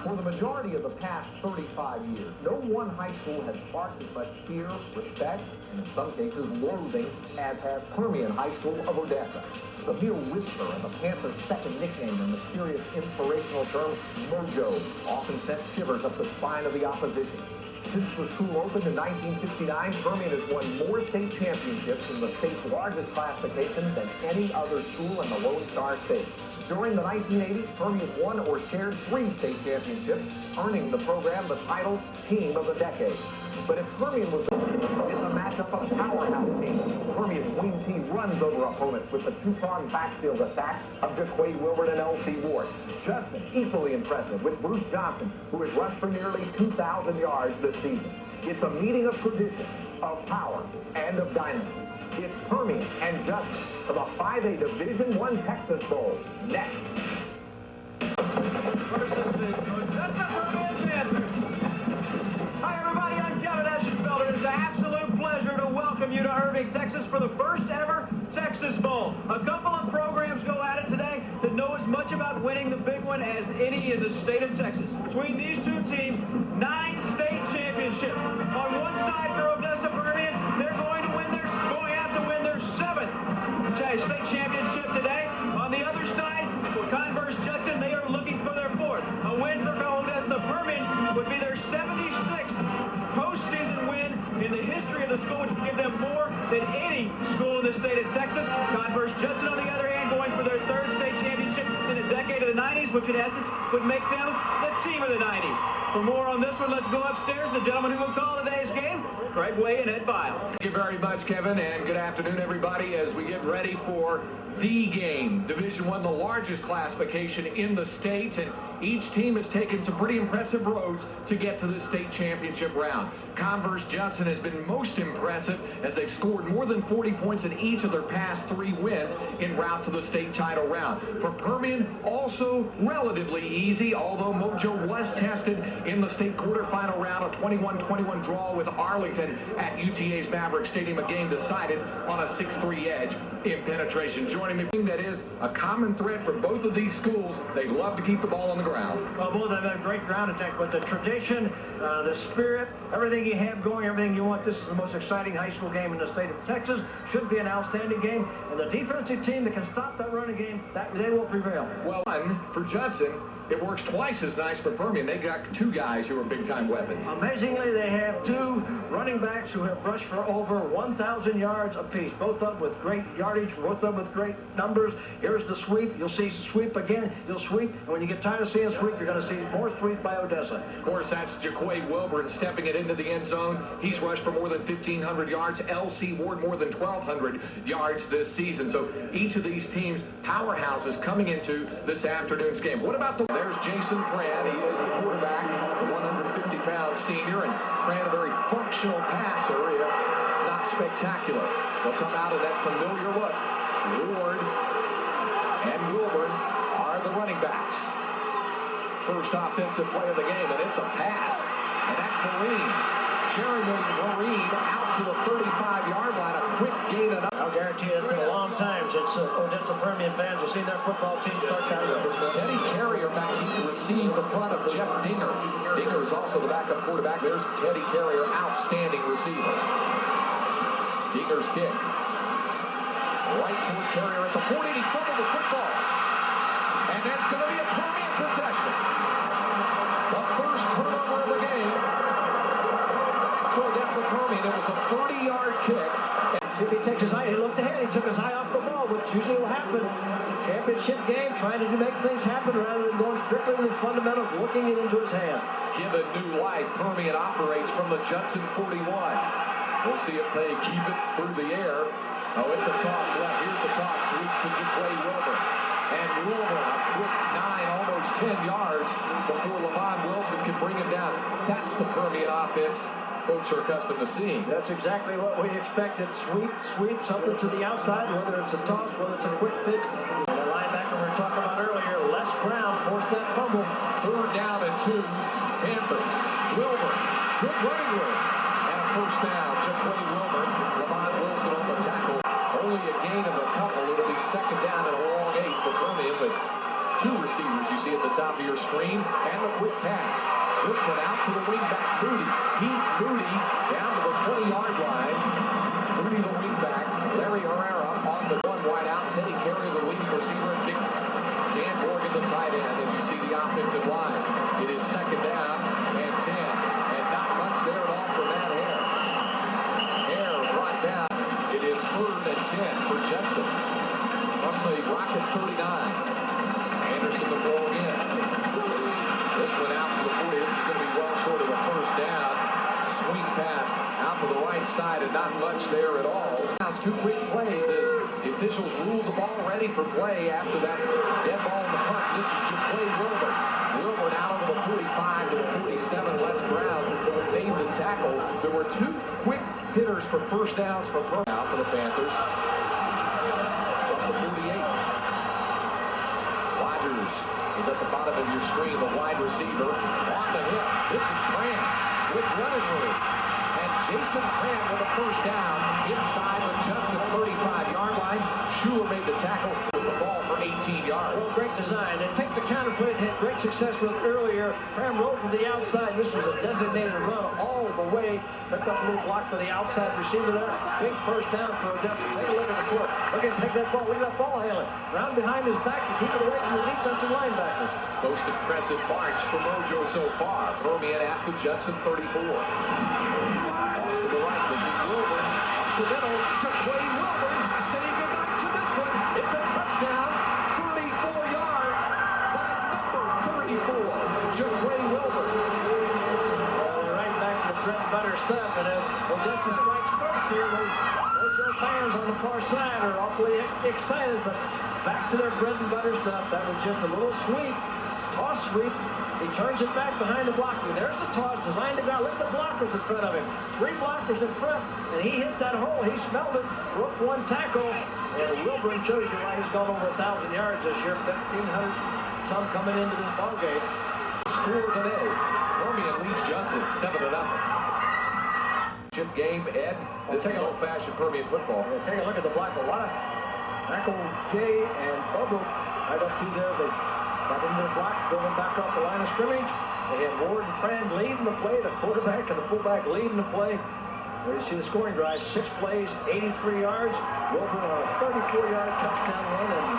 For the majority of the past 35 years, no one high school has sparked as much fear, respect, and in some cases loathing as has Permian High School of Odessa. The mere whisper of the Panthers' second nickname, the mysterious inspirational term Mojo, often sent shivers up the spine of the opposition. Since the school opened in 1969, Permian has won more state championships in the state's largest classification than any other school in the Lone Star State. During the 1980s, Permian won or shared 3 state championships, earning the program the title Team of the Decade. But if Permian was it's a matchup of powerhouse teams. Permian's wing team runs over opponents with the two-pronged backfield attack of JaQuay Wilburn and L.C. Ward. Judson, equally impressive, with Bruce Johnson, who has rushed for nearly 2,000 yards this season. It's a meeting of tradition, of power, and of dynasty. It's Permian and Judson for the 5A Division I Texas Bowl. Next. Versus the Odessa Permian Panthers. Hi, everybody. I'm Kevin Eschenfelder. It's an absolute pleasure to welcome you to Irving, Texas for the first ever Texas Bowl. A couple of programs go at it today that know as much about winning the big one as any in the state of Texas. Between these two teams, 9 state championships. On one side for Odessa Permian, they're going to have to win their 7th state championship today. On the other side, for Converse Judson, they are looking for their 4th. A win for Odessa Permian would be their 76th postseason win in the history of the school, which would give them more than any school in the state of Texas. Converse Judson, on the other hand, going for their 3rd state championship in the decade of the 90s, which in essence would make them the team of the 90s. For more on this one, let's go upstairs. The gentleman who will call today's game, Craig Way and Ed Bile. Thank you very much, Kevin, and good afternoon, everybody, as we get ready for the game. Division I, the largest classification in the state, and each team has taken some pretty impressive roads to get to the state championship round. Converse Judson has been most impressive as they've scored more than 40 points in each of their past 3 wins en route to the state title round. For Permian, also relatively easy, although Mojo was tested in the state quarterfinal round, a 21-21 draw with Arlington at UTA's Maverick Stadium, a game decided on a 6-3 edge in penetration. Joining me, that is a common thread for both of these schools. They love to keep the ball on the ground. Well, both of them have great ground attack, but the tradition, the spirit, everything you have going, everything you want. This is the most exciting high school game in the state of Texas. Should be an outstanding game, and the defensive team that can stop that running game, they will prevail. Well, for Judson, it works twice as nice for Permian. They got 2 guys who are big-time weapons. Amazingly, they have 2 running backs who have rushed for over 1,000 yards apiece. Both of them with great yardage, both of them with great numbers. Here's the sweep. You'll see sweep again. You'll sweep, and when you get tired of seeing sweep, you're going to see more sweep by Odessa. Of course, that's JaQuay Wilburn stepping it into the end zone. He's rushed for more than 1,500 yards. L.C. Ward more than 1,200 yards this season. So each of these teams, powerhouses coming into this afternoon's game. What about the... There's Jason Cran. He is the quarterback, the 150-pound senior, and Cran a very functional passer, if not spectacular. They'll come out of that familiar look. Ward and Wilburn are the running backs. First offensive play of the game, and it's a pass. And that's Marine. Jeremy Marine out to the 35-yard line. A quick gain. I'll guarantee it's been a long time since Odessa Permian fans have seen their football team start down. Teddy Carrier back to receive the front of Jeff Dinger. Dinger is also the backup quarterback. There's Teddy Carrier, outstanding receiver. Dinger's kick. Right toward Carrier at the 40. He fumbled the football. And that's going to be a Permian possession. The first turnover of the game. Back to Odessa Permian. It was a 30-yard kick. See if he takes his eye. He looked ahead. He took his eye off the ball, which usually will happen. Championship game, trying to make things happen rather than going strictly with his fundamentals, looking it into his hand. Given new life, Permian operates from the Judson 41. We'll see if they keep it through the air. Oh, it's a toss left. Here's the toss. Sweep to JaQuay Wilburn. And Wilmer, a quick 9, almost 10 yards before Lamont Wilson can bring him down. That's the Permian offense folks are accustomed to seeing. That's exactly what we expected. Sweep, something to the outside, whether it's a toss, whether it's a quick pitch. And the linebacker we were talking about earlier, Les Brown, forced that fumble. 3rd down and 2. Panthers. Wilburn. Good running room. And a first down. JaQuay Wilburn. Lamont Wilson on the tackle. Only a gain of a couple. It'll be 2nd down and a long 8 for Permian, but Two receivers you see at the top of your screen, and the quick pass. This one out to the wingback, Moody. Moody down to the 20-yard line. Moody the wingback. Larry Herrera on the one wide out. Teddy Carey the leading receiver, and Dan Morgan the tight end. And you see the offensive line. It is second down and 10. And not much there at all for Matt Hare. Hare brought down. It is third and 10 for Judson. From the Rocket 39. Anderson the ball again. This one out to the 40. This is going to be well short of the first down. Swing pass out to the right side, and not much there at all. Now it's two quick plays as the officials ruled the ball ready for play after that dead ball in the punt. This is JaQuay Wilburn. Wilmer out over the 45 to the 47. Les Brown made the tackle. There were two quick hitters for first downs for out for the Panthers. From the 48. Rogers is at the bottom of your screen, the wide receiver on the hip. This is Grant with running room. And Jason Grant with a first down inside the Judson 35-yard line. Schuler made the tackle with the ball for 18 yards. Well, great design. They picked the counterplay and had great success with earlier. Graham rolled from the outside. This was a designated run all the way. Picked up a little block for the outside receiver there. Big first down for Odessa. Take a look at the foot. Look at him take that ball. Look at that ball handling. Round behind his back to keep it away from the defensive linebacker. Most impressive march for Mojo so far. Permian at the Judson 34. Off to the right. This is Wilburn. Up the middle. JaQuay Wilburn. Saying goodnight to this one. It's a touchdown. 34 yards. By number 34. JaQuay Wilburn. Right back to the bread and butter stuff. And as Odessa strikes first here, those Mojo fans on the far side are awfully excited. But back to their bread and butter stuff. That was just a little sweep. Toss sweep. He turns it back behind the blocker. There's the toss designed to go. Look at the blockers in front of him. Three blockers in front, and he hit that hole. He smelled it, broke one tackle, and Wilburn shows you why he's gone over 1,000 yards this year. 1,500 some coming into this ball game. Score today. Permian leads Judson 7-0. Chip game, Ed. This is old-fashioned Permian football. Take a look at the block. A lot of Michael Gay and Bubba right up through there. They got into the block, going back off the line of scrimmage. They had Ward and Fran leading the play, the quarterback and the fullback leading the play. There you see the scoring drive, 6 plays, 83 yards. Wilburn on a 34-yard touchdown run, and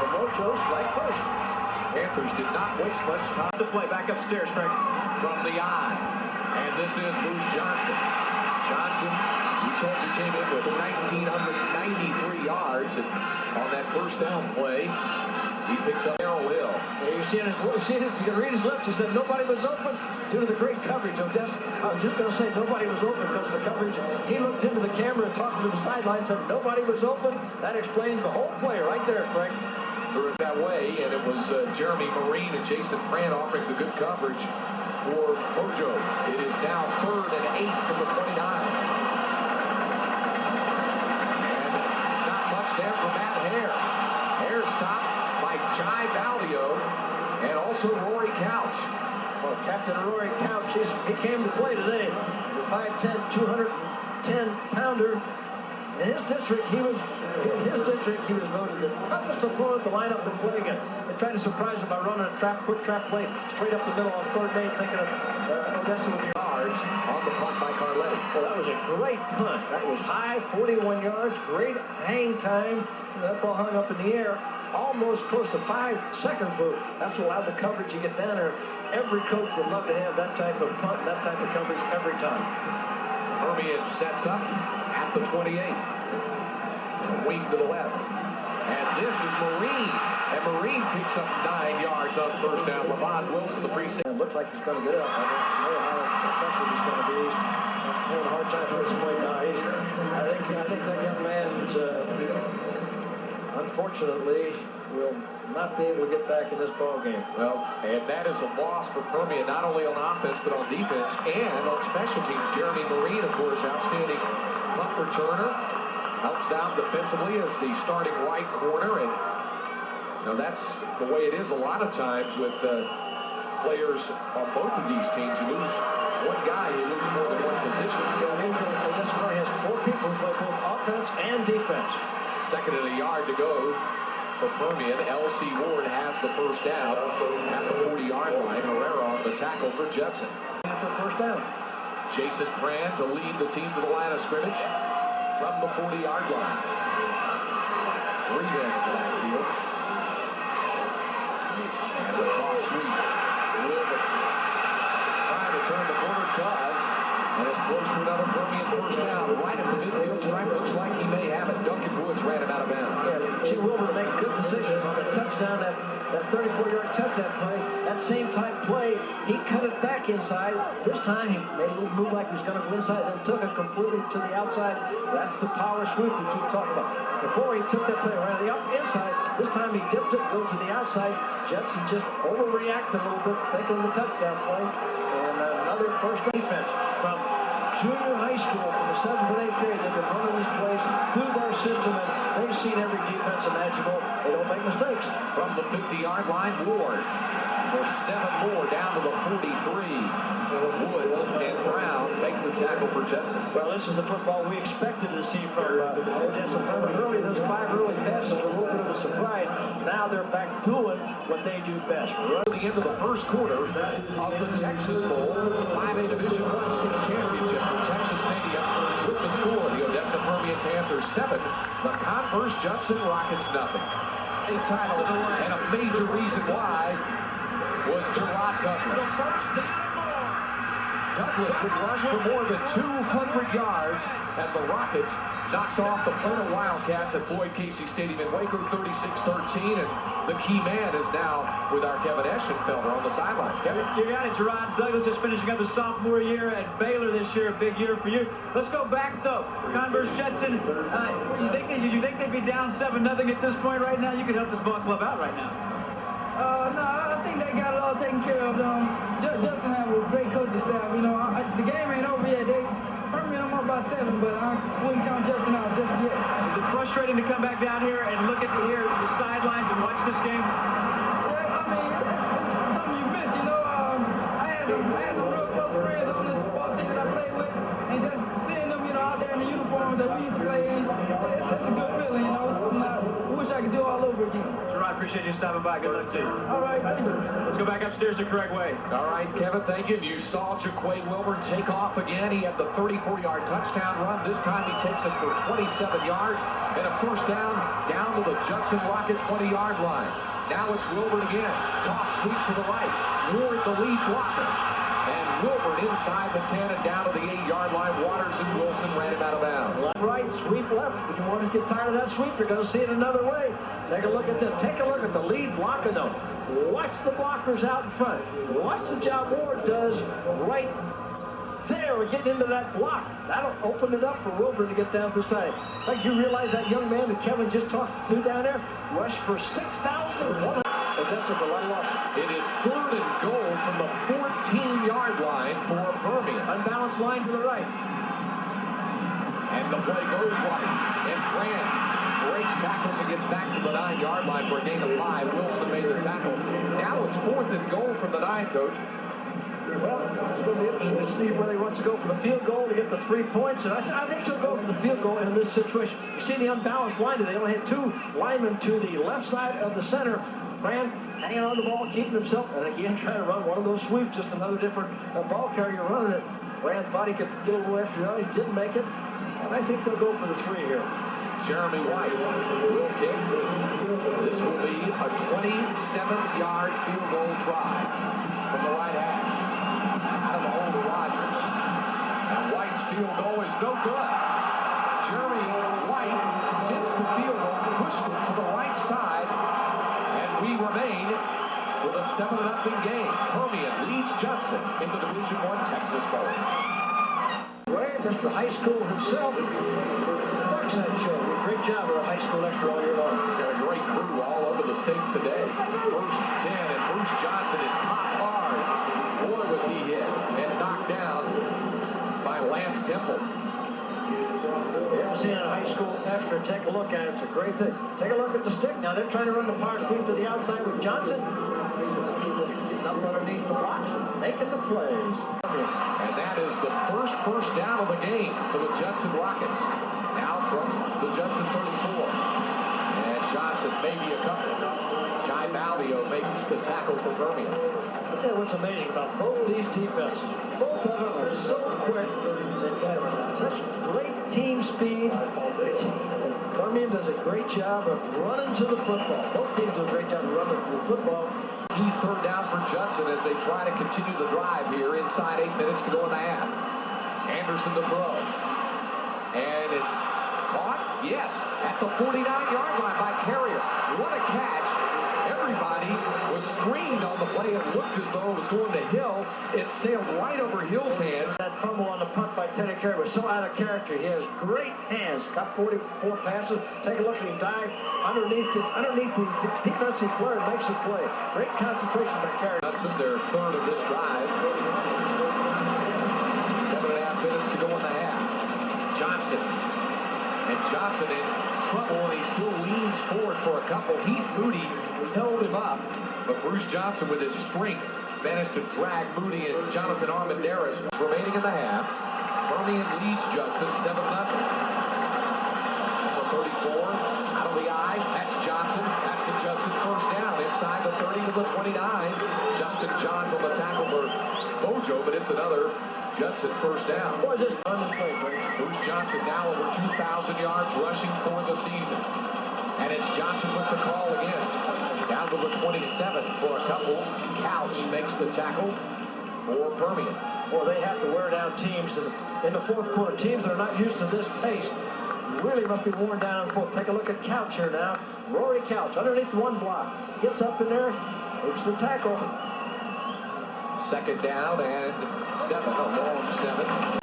the Mojos right first. Panthers did not waste much time To play back upstairs, Frank. from the eye. And this is Bruce Johnson. Johnson, we told you, came in with 1,993 yards. And on that first down play, he picks up Harold Hill. You see it, you can read his lips. He said nobody was open due to the great coverage. Odessa, I was just going to say nobody was open because of the coverage. He looked into the camera and talked to the sideline and said nobody was open. That explains the whole play right there, Frank. Threw it that way, and it was Jeremy Marine and Jason Grant offering the good coverage for Mojo. It is now 3rd and 8 from the 29. And not much there for Matt Hare. Hare stopped by Jai Ballio and also Rory Couch. Well, Captain Rory Couch, he came to play today. The 5'10", 210-pounder. In his district, he was voted the toughest opponent to line up and play against. They tried to surprise him by running a quick trap play straight up the middle on 3rd and 8, thinking of Odessa with Yards on the punt by Carletti. Well, that was a great punt. That was high, 41 yards, great hang time. That ball hung up in the air, almost close to 5 seconds. That's allowed the coverage to get down there. Every coach would love to have that type of punt, that type of coverage every time. Permian sets up at the 28. Wing to the left. And this is Marine. And Marine picks up 9 yards on first down. Lavon Wilson, the precinct. It looks like he's going to get up. I don't know how effective he's going to be. He's having a hard time for this play now. I think that young man is, unfortunately, will not be able to get back in this ball game. Well, and that is a loss for Permian, not only on offense, but on defense and on special teams. Jeremy Marine, of course, outstanding punt returner. Helps out defensively as the starting right corner. And that's the way it is a lot of times with players on both of these teams. You lose one guy, you lose more than one position. This one has 4 people who play both offense and defense. 2nd and a yard to go for Permian. L.C. Ward has the first down at the 40-yard line. Herrera on the tackle for Judson. For first down. Jason Cran to lead the team to the line of scrimmage from the 40-yard line. 3 men in the backfield. And the toss sweep. Wilmer trying to turn the corner, does, and is close to another Permian first down. Right at the midfield stripe, looks like he may have it. Duncan Woods ran it out of bounds. Yeah, see Wilmer make good decisions on the touchdown, that 34-yard touchdown play. That same type play, he cut it back inside. This time he made a little move like he was going to go inside, then took it completely to the outside. That's the power sweep we keep talking about. Before he took that play around the inside, this time he dipped it, goes to the outside. Judson just overreacted a little bit, thinking the touchdown play. And another first defense from junior high school, from the 7th and 8th grade. They've been running these plays through their system, and they've seen every defense imaginable. They don't make mistakes. From the 50-yard line, Ward for 7 more down to the 43. Woods and Brown make the tackle for Judson. Well, this is the football we expected to see from Odessa Permian. Early, those 5 early passes were a little bit of a surprise. Now they're back doing what they do best. At the end of the first quarter of the Texas Bowl, 5A Division I state championship for Texas Stadium, with the score, the Odessa Permian Panthers 7, the Converse Judson Rockets nothing. A title, and a major reason why was Gerard Douglas. Douglas would rush for more than 200 yards as the Rockets knocked off the Plano Wildcats at Floyd Casey Stadium in Waco 36-13, and the key man is now with our Kevin Eschenfelder on the sidelines. Kevin? You got it, Gerard Douglas is finishing up his sophomore year at Baylor this year, a big year for you. Let's go back, though. Converse Judson, you think they'd be down 7-0 at this point right now? You could help this ball club out right now. No, I think they got it all taken care of. Justin have a great coaching staff. You know, the game ain't over yet. Permian, I'm up by 7, but I wouldn't count Justin out just yet. Is it frustrating to come back down here and look at the sidelines and watch this game? Yeah, I mean, it's something you miss. You know, I had some real close friends on this football team that I played with, and just seeing them, you know, out there in the uniforms that we used to play in, it's a good feeling. You know, I wish I could do it all over again. Gerard, appreciate you stopping by. Good luck to you. All right, thank you. Let's go back upstairs to Craig Way. All right, Kevin, thank you. You saw JaQuay Wilburn take off again. He had the 34-yard touchdown run. This time he takes it for 27 yards and a first down to the Judson Rocket 20-yard line. Now it's Wilburn again. Toss sweep to the right. Ward the lead blocker. And Wilburn inside the 10 and down to the 8-yard line. Waters and Wilson ran him out of bounds. Left, right, sweep left. If you want to get tired of that sweep, you're going to see it another way. Take a look at this. Take a look at the lead blocker, though. Watch the blockers out in front. Watch the job Ward does right there. We're getting into that block. That'll open it up for Wilburn to get down the side. Like, you realize that young man that Kevin just talked to down there rushed for 6,100. Odessa for a lot of losses. It is 3rd and goal from the 14-yard line for Permian. Unbalanced line to the right. And the play goes right. And Grant breaks tackles and gets back to the 9-yard line for a gain of 5. Wilson made the tackle. Now it's 4th and goal from the 9, Coach. Well, it's going to be interesting to see whether he wants to go for the field goal to get the 3 points. And I think he'll go for the field goal in this situation. You see the unbalanced line today. They only had 2 linemen to the left side of the center. Brand hanging on the ball, keeping himself, and again trying to run one of those sweeps, just another different ball carrier running it. Brand thought he could get a little extra yard. He didn't make it. And I think they'll go for the 3 here. Jeremy White will kick. This will be a 27-yard field goal try from the right hash. Out of the hole to Rogers. And White's field goal is no good. Jeremy White missed the field goal, pushed it to the right side, and we remain with a 7-0 game. Permian leads Judson in the Division I Texas Bowl. Where Mr. High School himself, Darkside Show. Great job of the high school extra all year long. Got a great crew all over the state today. First 10, and Bruce Johnson is popped hard. Boy, was he hit and knocked down by Lance Temple. You ever seen a high school extra? Take a look at it. It's a great thing. Take a look at the stick. Now they're trying to run the power sweep to the outside with Johnson. Up underneath the blocks, making the plays. And that is the first down of the game for the Judson Rockets. Now from the Judson 34. And Johnson, maybe a couple. Jai Balvio makes the tackle for Permian. I'll tell you what's amazing about both these defenses. Both of them are so quick. They've got such great team speed. Permian does a great job of running to the football. Both teams do a great job of running to the football. Key third down for Judson as they try to continue the drive here. Inside 8 minutes to go in the half. Anderson to throw. And it's caught, yes, at the 49-yard line by Carrier. What a catch. Everybody was screened on the play. It looked as though it was going to Hill. It sailed right over Hill's hands. That fumble on the punt by Teddy Carrier was so out of character. He has great hands. Got 44 passes. Take a look at him dive underneath the defensive player, makes the play. Great concentration by Carrier. Judson, their third of this drive. 7.5 minutes to go in the half. Johnson. And Johnson in trouble, and he still leans forward for a couple. Moody held him up, but Bruce Johnson, with his strength, managed to drag Moody and Jonathan Armendariz. Remaining in the half, Permian leads Judson 7-0. Number 34, out of the eye, that's Johnson. That's the Judson first down, inside the 30 to the 29. Justin Johns on the tackle for Bojo, but it's another Judson first down. Boy, this run this place, Bruce Johnson now over 2,000 yards rushing for the season. And it's Johnson with the call again. Down to the 27 for a couple. Couch makes the tackle for Permian. Boy, they have to wear down teams in the fourth quarter. Teams that are not used to this pace really must be worn down. Take a look at Couch here now. Rory Couch underneath one block. Gets up in there, makes the tackle. Second down and 7, a long 7.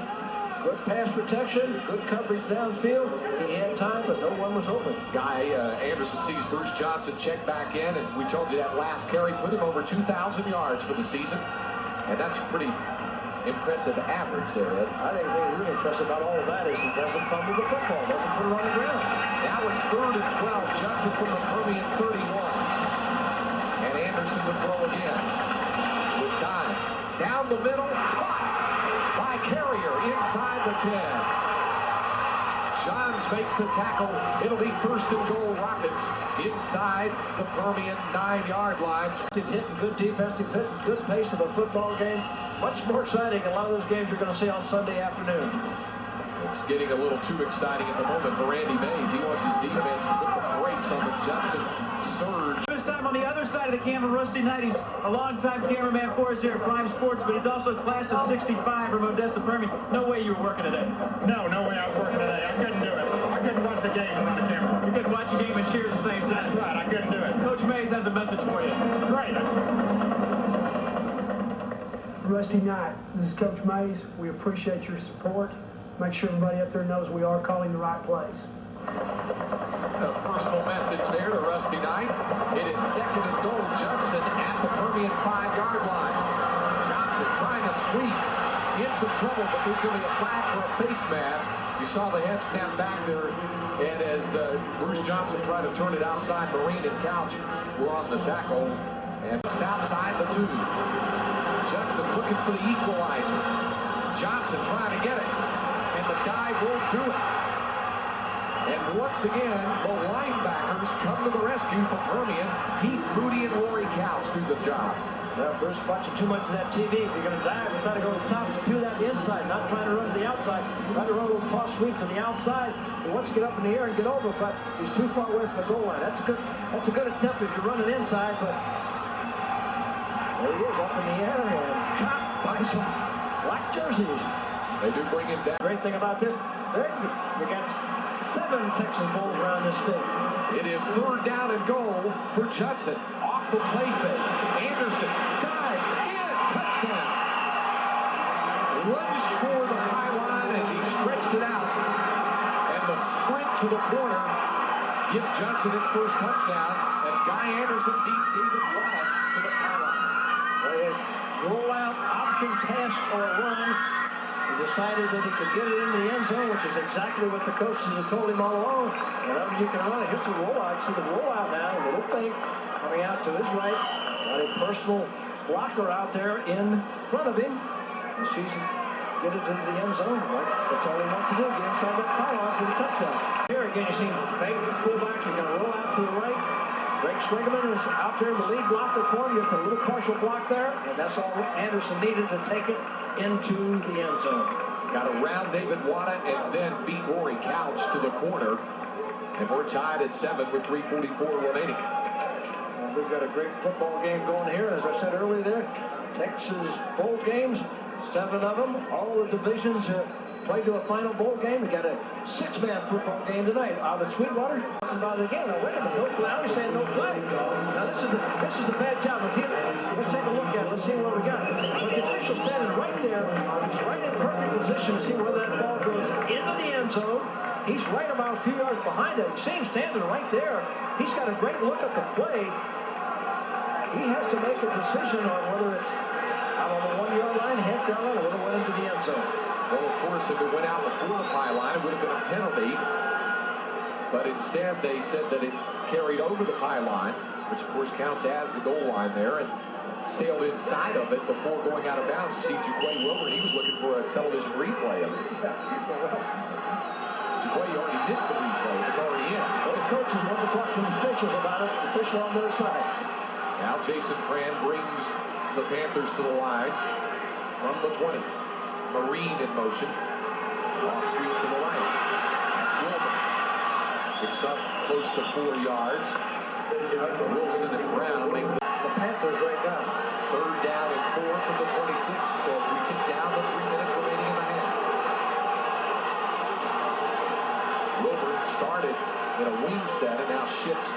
Good pass protection, good coverage downfield. He had time, but no one was open. Guy Anderson sees Bruce Johnson check back in, and we told you that last carry put him over 2,000 yards for the season. And that's a pretty impressive average there, Ed. I think what's really impressive about all of that is he doesn't fumble the football, doesn't put it on the ground. Now it's 3rd and 12. Johnson from the Permian 31. And Anderson to throw again. With time. Down the middle. By Carrier inside the 10. Johns makes the tackle. It'll be 1st and goal Rockets inside the Permian 9-yard line. Hitting good defensive, hitting good pace of a football game. Much more exciting than a lot of those games you're going to see on Sunday afternoon. It's getting a little too exciting at the moment for Randy Mays. He wants his defense to put the brakes on the Judson surge. This time on the other side of the camera, Rusty Knight. He's a longtime cameraman for us here at Prime Sports, but he's also class of 65 from Odessa Permian. No way you were working today. No way I was working today. I couldn't do it. I couldn't watch the game and run the camera. You couldn't watch a game and cheer at the same time. That's right. I couldn't do it. Coach Mays has a message for you. Great. Rusty Knight, this is Coach Mays. We appreciate your support. Make sure everybody up there knows we are calling the right plays. A personal message there to Rusty Knight. It is 2nd and goal. Judson at the Permian 5-yard line. Johnson trying to sweep. In some trouble, but there's going to be a flag for a face mask. You saw the head snap back there, and as Bruce Johnson tried to turn it outside, Marine and Couch were on the tackle. And just outside the 2. Judson looking for the equalizer. Johnson trying to get it. And the guy won't do it. And once again, the linebackers come to the rescue for Permian. Moody and Rory Couch do the job. Well, Bruce watching too much of that TV. If you're going to dive, you try to go to the top, do that the inside, not trying to run to the outside. Try to run a little toss sweep to the outside. He wants to get up in the air and get over, but he's too far away from the goal line. That's a good attempt if you're running inside, but there he is up in the air and caught by some black jerseys. They do bring him down. Great thing about this, you got 7 Texas Bulls around this state. It is 3rd down and goal for Judson. Off the play fake. Anderson dives in. Touchdown. Lunged for the high line as he stretched it out. And the sprint to the corner gives Judson its first touchdown as Guy Anderson beat David Wyatt to the pylon. Roll out, option pass or run. He decided that he could get it in the end zone, which is exactly what the coaches had told him all along. Whenever you can run it, here's the rollout. See the rollout now, a little thing coming out to his right. Got a personal blocker out there in front of him. He sees get it into the end zone. Right? That's all he wants to do, get inside that pylon for the touchdown. Here again, you see fake fullback, he's going to roll out to the right. Greg Swingerman is out there in the lead blocker for him, gets a little partial block there, and that's all Anderson needed to take it into the end zone. Got around David Wada and then beat Rory Couch to the corner. And we're tied at 7 with 3:44 remaining. Well, we've got a great football game going here. As I said earlier there, Texas bowl games, 7 of them. All the divisions played to a final bowl game. We got a 6-man football game tonight out at Sweetwater. About it again. Now, wait a minute. No flag. I was saying no flag. Now, this is a bad job of him. Let's take a look at it. Let's see what we got. But the official standing right there. He's right in perfect position to see whether that ball goes into the end zone. He's right about a few yards behind it. You see him standing right there. He's got a great look at the play. He has to make a decision on whether it's out on the 1-yard line, half-yard line, or whether it went into the end zone. Well, of course, if it went out before the pylon, it would have been a penalty. But instead, they said that it carried over the pylon, which, of course, counts as the goal line there, and sailed inside of it before going out of bounds. You see JaQuay Wilburn, he was looking for a television replay of it. JaQuay already missed the replay. It was already in. Well, the coaches want to talk to the officials about it. The official on their side. Now Jason Cran brings the Panthers to the line from the 20. Marine in motion. Off street to the right. That's Wilmer. Picks up close to 4 yards. Wilson and Brown make the Panthers right down. 3rd down and 4 from the 26 as we tick down to 3 minutes remaining in the half. Wilburn started in a wing set and now shifts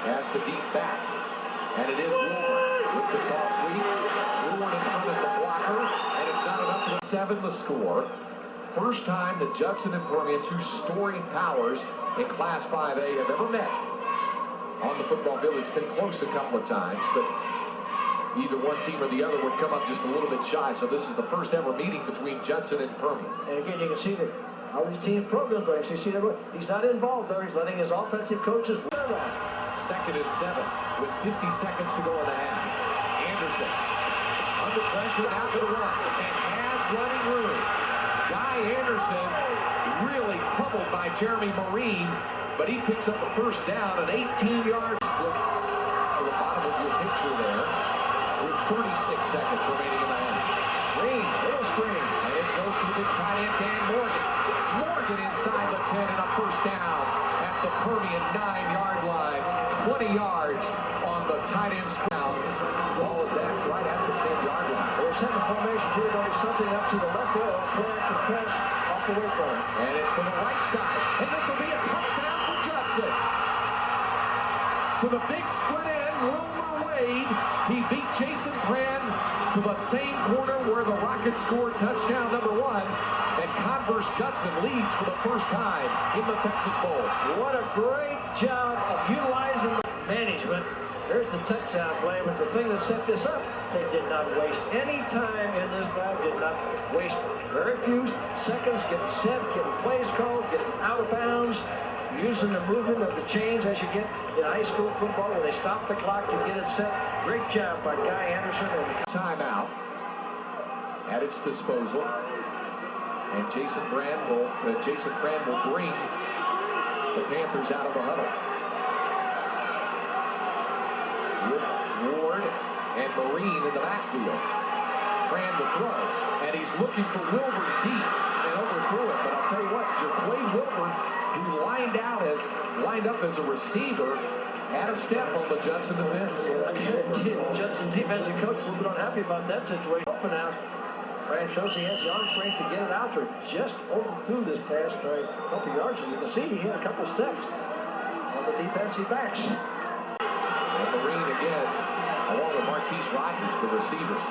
as the deep back. And it is Wilmer with the toss sweep. Wilburn in front as the blocker, and it's not enough for the 7 to score. First time that Judson and Permian, 2 storied powers in Class 5A, have ever met on the football field. It's been close a couple of times, but either one team or the other would come up just a little bit shy. So this is the first ever meeting between Judson and Permian. And again, you can see that how these team programs are. You see that he's not involved there. He's letting his offensive coaches run on. 2nd and 7 with 50 seconds to go in the half. Anderson under pressure now to the run and has running room. Guy Anderson really pummeled by Jeremy Marine, but he picks up a first down, an 18-yard split to the bottom of your picture there with 36 seconds remaining in the half. Green, little screen, and it goes to the big tight end, Dan Morgan. Morgan inside the 10 and a first down at the Permian 9-yard line. 20 yards on the tight end down. Ball is at right at the 10-yard line. We're setting the formation here. There's something up to the left there. Play action pass off away from him. And it's to the right side. And this will be a touchdown for Judson. To the big split end, Wilmer Wade. He beat Jason Cran to the same corner where the Rockets scored touchdown number 1. And Converse Judson leads for the first time in the Texas Bowl. What a great job of utilizing the management. There's the touchdown play, but the thing that set this up, they did not waste any time in this drive, did not waste very few seconds getting set, getting plays called, getting out of bounds, using the movement of the chains as you get in high school football where they stop the clock to get it set. Great job by Guy Anderson. And timeout at its disposal. And Jason Cran will bring the Panthers out of the huddle. With Ward and Marine in the backfield. Cran to throw. And he's looking for Wilburn deep and overthrew it. But I'll tell you what, JaQuay Wilburn, who lined up as a receiver, had a step on the Judson defense. Judson defensive coach a little bit unhappy about that situation. Up and out. Cran shows he has the arm strength to get it out there. Just overthrew this pass by a couple yards. As you can see, he had a couple steps on the defensive backs. And Marine again, along with Martese Rogers, the receivers.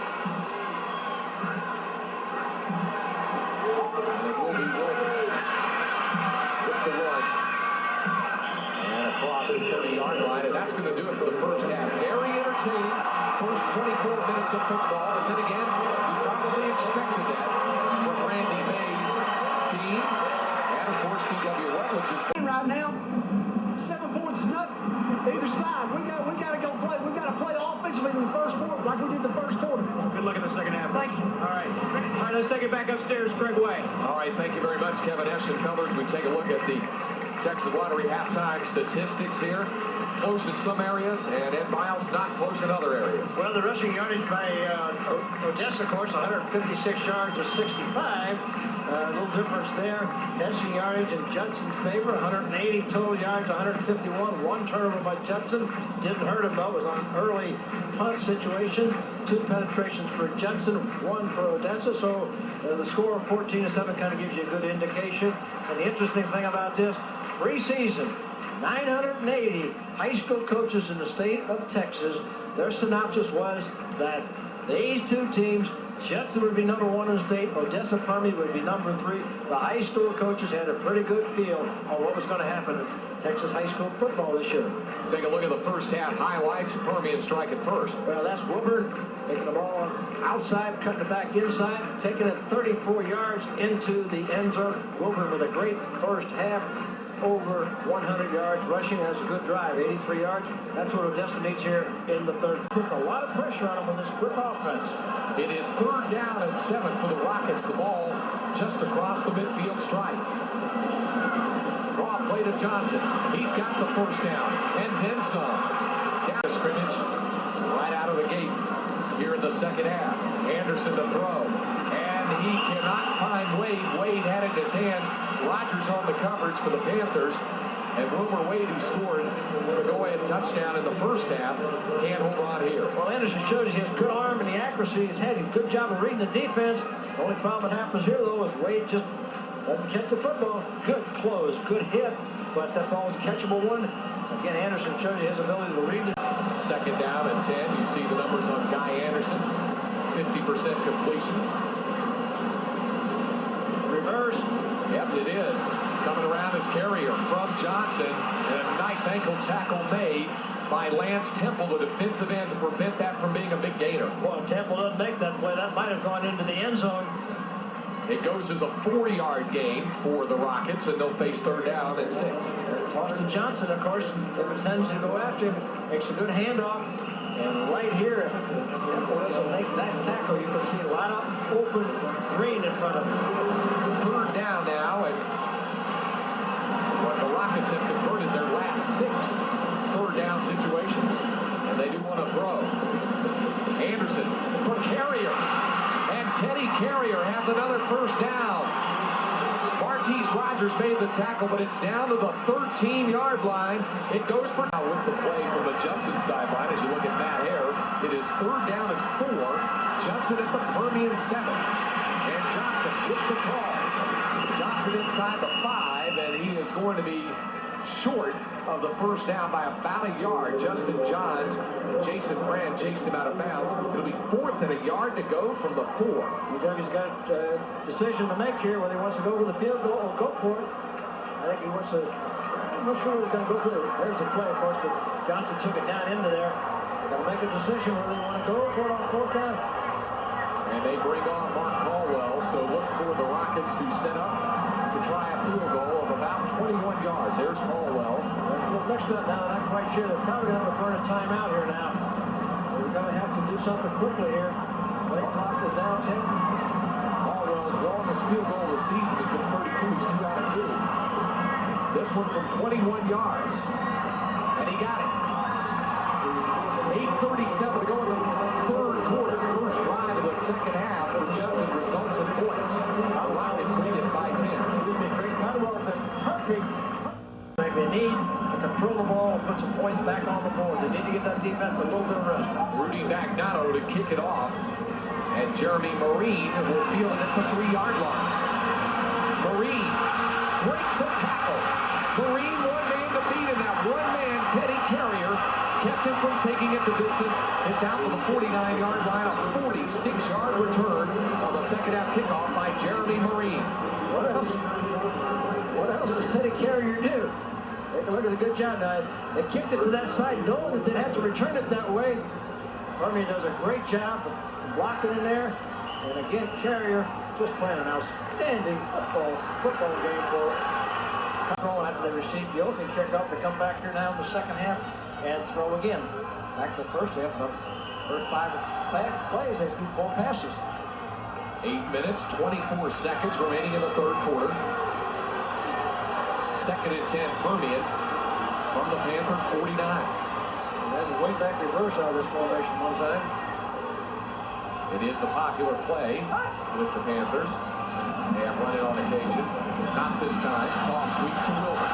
And it will be Wilmer with the run. And across the 30-yard line, and that's going to do it for the first half. Very entertaining first 24 minutes of football. And then again, you probably expected that from Randy May's team. And of course, D.W. Rutledge is right now. 7 points is nothing. Either side, we got to go play. We got to play offensively in the first quarter, like we did the first quarter. Good luck in the second half. Thank you. All right. right, let's take it back upstairs, Craig Way. All right, thank you very much, Kevin Eschen. Fellas, we take a look at the Texas Lottery halftime statistics here. Close in some areas, and Ed Miles not close in other areas. Well, the rushing yardage by Odessa, of course, 156 yards to 65. A little difference there. Passing yardage in Judson's favor, 180 total yards, 151. One turnover by Judson. Didn't hurt him, though. It was on an early punt situation. 2 penetrations for Judson, 1 for Odessa. So the score of 14-7 kind of gives you a good indication. And the interesting thing about this, preseason, 980 high school coaches in the state of Texas, their synopsis was that these 2 teams, Judson would be number 1 in the state, Odessa Permian would be number 3. The high school coaches had a pretty good feel on what was going to happen in Texas high school football this year. Take a look at the first half highlights. Permian striking first. Well, that's Wilmer taking the ball outside, cutting it back inside, taking it 34 yards into the end zone. Wilmer with a great first half. Over 100 yards rushing, has a good drive, 83 yards. That's what Odessa needs here in the third. Puts a lot of pressure on them with this quick offense. It is 3rd down and 7 for the Rockets. The ball just across the midfield stripe. Draw play to Johnson. He's got the first down and then some. Down to scrimmage right out of the gate here in the second half. Anderson to throw. And he cannot find Wade. Wade had it in his hands. Rogers on the coverage for the Panthers. And Wilmer Wade, who scored the go-ahead touchdown in the first half, can't hold on here. Well, Anderson shows he has good arm and the accuracy he's had. A good job of reading the defense. The only problem that happens here, though, is Wade just doesn't catch the football. Good close, good hit, but that ball is a catchable one. Again, Anderson shows you his ability to read it. 2nd down and 10. You see the numbers on Guy Anderson. 50% completion. Reverse. Yep, it is. Coming around as carrier from Johnson. And a nice ankle tackle made by Lance Temple, the defensive end, to prevent that from being a big gainer. Well, if Temple doesn't make that play, that might have gone into the end zone. It goes as a 4-yard gain for the Rockets, and they'll face 3rd down and 6. Toss to Johnson, of course, if it tends to go after him, makes a good handoff. And right here, if Temple doesn't make that tackle, you can see a lot of open green in front of him. 3rd down now, and the Rockets have converted their last 6 3rd down situations, and they do want to throw. Anderson for Carrier, and Teddy Carrier has another 1st down. Martese Rogers made the tackle, but it's down to the 13-yard line. It goes for now with the play from the Judson sideline. As you look at Matt Hare, it is 3rd down and 4. Judson at the Permian 7. And Johnson with the call. Johnson inside the 5, and he is going to be short of the 1st down by about a yard. Justin Johns and Jason Brand chased him out of bounds. It'll be 4th and a yard to go from the 4. Dougie's got a decision to make here, whether he wants to go for the field goal or go for it. I think he wants to. I'm not sure he's going to go for it. There's the play, of course, that Johnson took it down into there. They're going to make a decision whether they want to go for it on 4th down. And they bring on Mark Caldwell, so look for the Rockets to set up to try a field goal of about 21 yards. There's Caldwell. Next up now, I'm not quite sure. They're probably going to burn a timeout here now. We're going to have to do something quickly here. Play clock is down 10. Caldwell's longest field goal of the season has been 32. He's 2 out of 2. This one from 21 yards. And he got it. 8:37 to go in the 3rd quarter. First drive of the 2nd half for Judson results in points. The Rockets lead it by 10. Great Caldwell, perfect. They need to control the ball and put some points back on the board. They need to give that defense a little bit of rest. Rudy Magnato to kick it off. And Jeremy Marine will field it at the 3-yard line. Marine breaks the tackle. Marine, 1 man to beat, and that 1 man, Teddy Carrier, kept him from taking it the distance. It's out to the 49-yard line. A 46-yard return on the 2nd half kickoff by Jeremy Marine. What else does Teddy Carrier do? Take a look at the good job. Now, they kicked it to that side, knowing that they'd have to return it that way. Permian does a great job of blocking in there. And again, Carrier just playing an outstanding football game for control after they received the opening kickoff. They come back here now in the 2nd half and throw again. Back to the 1st half. The first 5 plays, they threw 4 passes. 8 minutes, 24 seconds remaining in the third quarter. 2nd and 10 Permian from the Panthers 49. And then way back reverse out of this formation one time. It is a popular play with the Panthers. They have run it on occasion. Not this time. Toss sweep to Wilmer.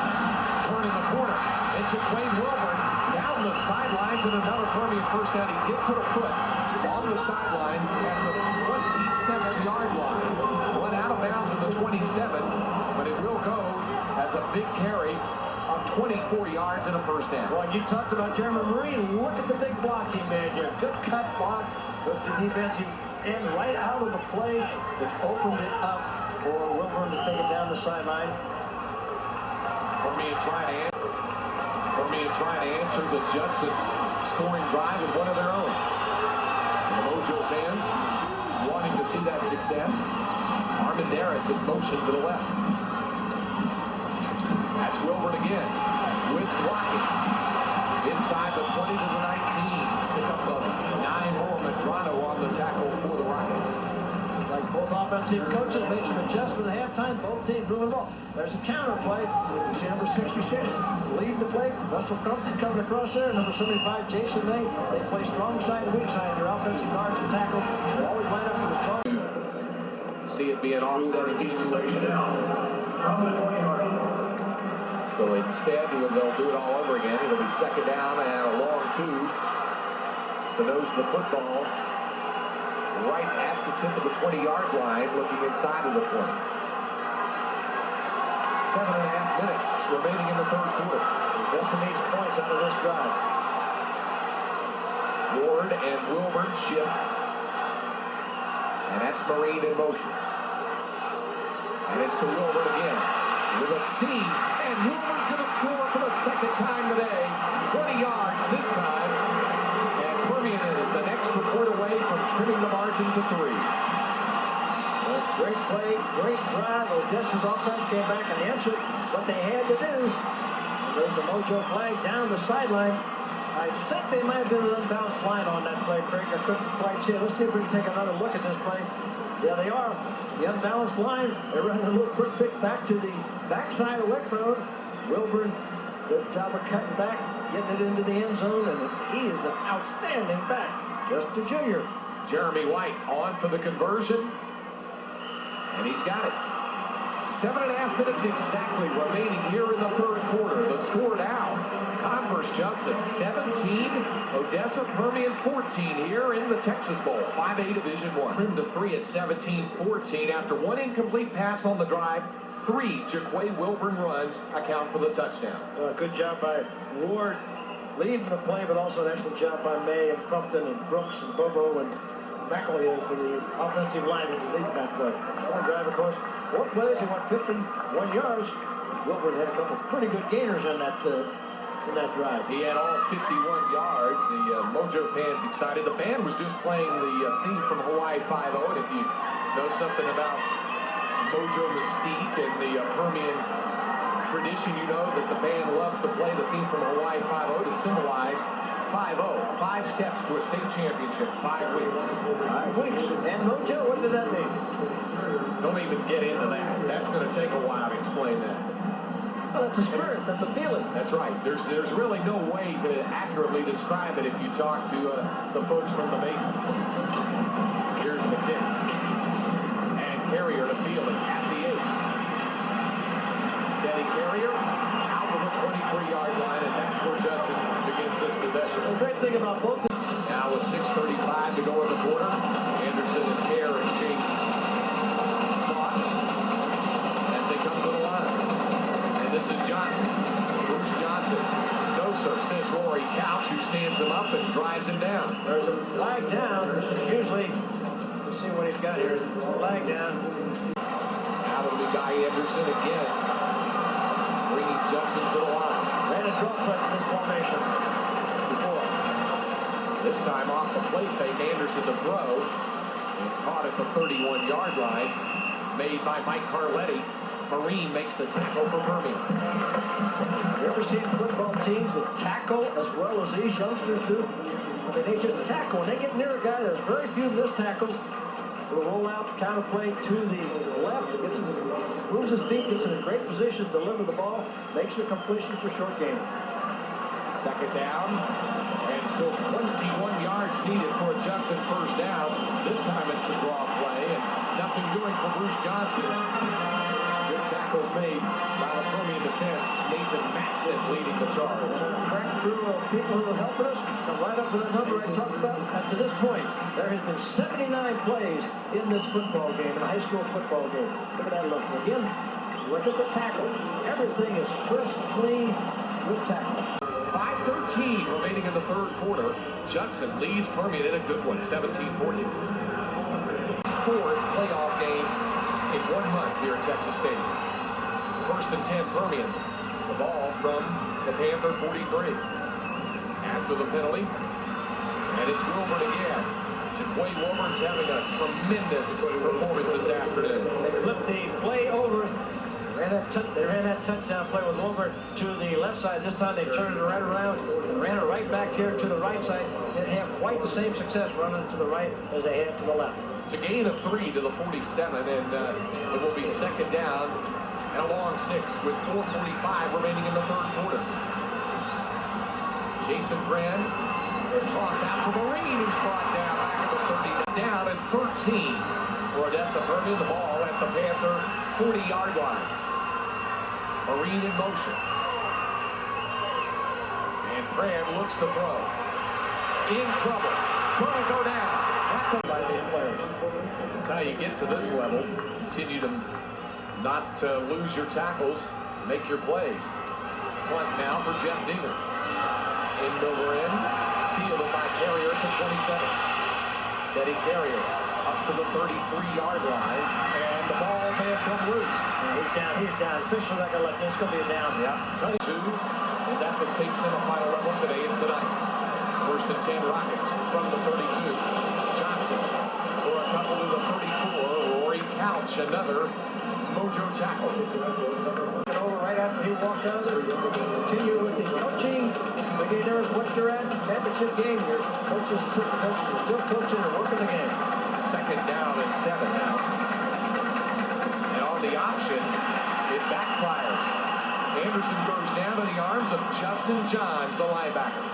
Turning the corner. And JaQuay Wilburn down the sidelines and another Permian first down. He did put a foot on the sideline at the 27-yard line. Went out of bounds at the 27, but it will go as a big carry of 24 yards and a first down. Well, you talked about Jeremy Marine. Look at the big block he made there. Good cut block with the defensive end right out of the play, which opened it up for Wilburn to take it down the sideline. Permian trying to answer the Judson scoring drive with one of their own. And the Mojo fans wanting to see that success. Armendariz in motion to the left. That's Wilburn again with blocking. Inside the 20 to the 19. Pick up the 9 more. Medrano on the tackle for the Rockets. Like both offensive coaches made some adjustments at halftime. Both teams moving the ball. There's a counter play. You see number 66 leading the play. Russell Crumpton coming across there. Number 75, Jason May. They play strong side and weak side. Their offensive guards and tackle. They always line up for the strong. See it be an offsetting situation. So instead, they'll do it all over again. It'll be 2nd down and a long 2. The nose of the football right at the tip of the 20-yard line, looking inside of the 20. 7.5 minutes remaining in the third quarter. Odessa needs points out of this drive. Ward and Wilburn shift. And that's Marine in motion. And it's to Wilburn again with a seam. And Wilburn's going to score for the 2nd time today. 20 yards this time. And Permian is an extra point away from trimming the margin to 3. Well, great play, great drive. Odessa's offense came back and answered what they had to do. And there's the Mojo flag down the sideline. I think they might have been an unbalanced line on that play, Craig. I couldn't quite see it. Let's see if we can take another look at this play. Yeah, they are. The unbalanced line. They're running a little quick pick back to the backside away from it. Wilburn, good job of cutting back, getting it into the end zone, and he is an outstanding back. Just a junior. Jeremy White on for the conversion. And he's got it. 7.5 minutes exactly remaining here in the third quarter. The score now, Converse Judson 17, Odessa Permian 14 here in the Texas Bowl. 5A Division I. Trimmed to 3 at 17-14 after one incomplete pass on the drive. 3 JaQuay Wilburn runs account for the touchdown. Good job by Ward leading the play, but also an excellent job by May and Crumpton and Brooks and Bobo and McElhinney for the offensive line to lead that play. One drive, of course. 4 plays, he went 51 yards. Wilburn had a couple of pretty good gainers in that drive. He had all 51 yards. The Mojo fans excited. The band was just playing the theme from Hawaii 5-0. And if you know something about Mojo mystique and the Permian tradition, you know that the band loves to play the theme from Hawaii 5-0 to symbolize 5-0. 5 steps to a state championship. 5 weeks. 5 weeks. And Mojo, what does that mean? Don't even get into that. That's going to take a while to explain that. Well, that's a spirit. That's a feeling. That's right. There's really no way to accurately describe it if you talk to the folks from the Basin. Here's the kick. And Carrier to Fielding at the 8. Kenny Carrier out of the 23-yard line, and that's where Judson begins this possession. The great thing about both. Now with 6:35 to go in the quarter, Anderson and Kerr exchanges thoughts as they come to the line. And this is Johnson. Bruce Johnson. No, sir, says Rory Couch, who stands him up and drives him down. There's a flag down. Usually, let's see what he's got here. Flag down. Now it'll be Guy Anderson again, bringing Judson to the line. Ran a draw play in this formation before. This time off the play fake, Anderson to throw. And caught at the 31-yard line. Made by Mike Carletti. Marine makes the tackle for Permian. You ever seen football teams that tackle as well as these youngsters do? I mean, they just tackle. When they get near a guy, there's very few missed tackles. Little rollout, counter play to the left. Moves his feet, gets in a great position to deliver the ball, makes the completion for short gain. Second down, and still 21 yards needed for a Judson first down. This time it's the draw play, and nothing doing for Bruce Johnson. Good tackles made by the Permian defense. Nathan Matson leading the charge. Back through people who are helping us, come right up to that number I talked about. And to this point, there has been 79 plays in this football game, in a high school football game. Look at that look. Again, look at the tackle. Everything is crisp, clean, good tackle. 5:13 remaining in the third quarter. Judson leads Permian in a good one, 17-14. Fourth playoff game in 1 month here at Texas Stadium. First and 10 Permian. The ball from the Panther 43. After the penalty, and it's Wilmer again. JaQuay Wilburn's having a tremendous performance this afternoon. They flipped the play over. They ran that touchdown play with Wilmer to the left side. This time they turned it right around and ran it right back here to the right side. Didn't have quite the same success running to the right as they had to the left. It's a gain of 3 to the 47, and it will be second down and a long 6 with 4:45 remaining in the third quarter. Jason Brand, a toss out to Marine, who's brought down back at the 30. Down and 13 for Odessa Permian. The ball at the Panther 40-yard line. Marine in motion. And Brand looks to throw. In trouble. Gonna go down. By these players. That's how you get to this level. Continue to not lose your tackles. Make your plays. Punt now for Jeff Dinger. In over in. Fielded by Carrier at the 27. Teddy Carrier up to the 33-yard line. And the ball may have come loose. He's down. Officially not going to let this. It's going to be a down. Yeah. 22 is at the state semifinal level today and tonight. First and 10 Rockets from the 32. Johnson for a couple to the 34. Rory Couch, another mojo tackle. Over right after he walks out of there. Continue with the coaching. Again, there's what you're at. Championship game. Your coaches, assistant coaches are still coaching and working the game. Second down and 7 now. And on the option, it backfires. Anderson goes down in the arms of Justin Johns, the linebacker.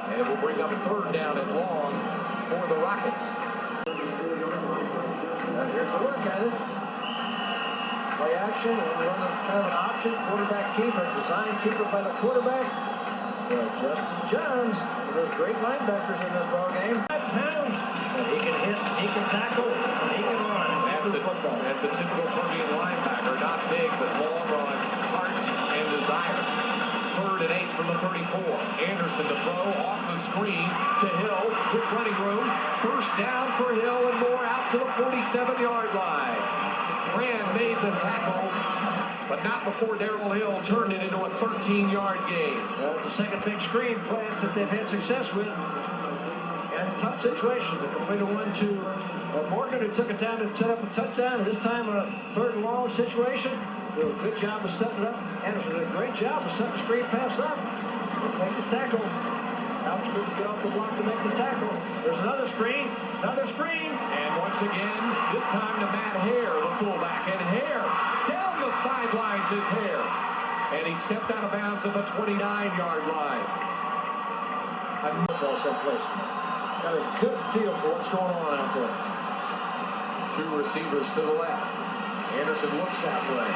And it will bring up a third down and long for the Rockets. Here's the look at it. Play action, and run kind of an option. Quarterback keeper, design keeper by the quarterback. Justin Johns, those great linebackers in this ball game. 5 pounds. And he can hit, he can tackle, and he can run. That's a typical Permian linebacker. Not big, but long on heart and desire. Third and 8 from the 34. Anderson to throw off the screen to Hill with running room. First down for Hill and more out to the 47-yard line. Brand made the tackle, but not before Darrell Hill turned it into a 13-yard gain. It's the second big screen pass that they've had success with. And tough situations. They completed one to Morgan, who took it down and set up a touchdown. And this time on a third and long situation, did a good job of setting it up. Anderson did a great job of setting the screen pass up. Make the tackle. Couch good to get off the block to make the tackle. There's another screen. And once again, this time to Matt Hare, the fullback. And Hare, down the sidelines is Hare. And he stepped out of bounds at the 29-yard line. Football someplace. Got a good feel for what's going on out there. 2 receivers to the left. Anderson looks that way.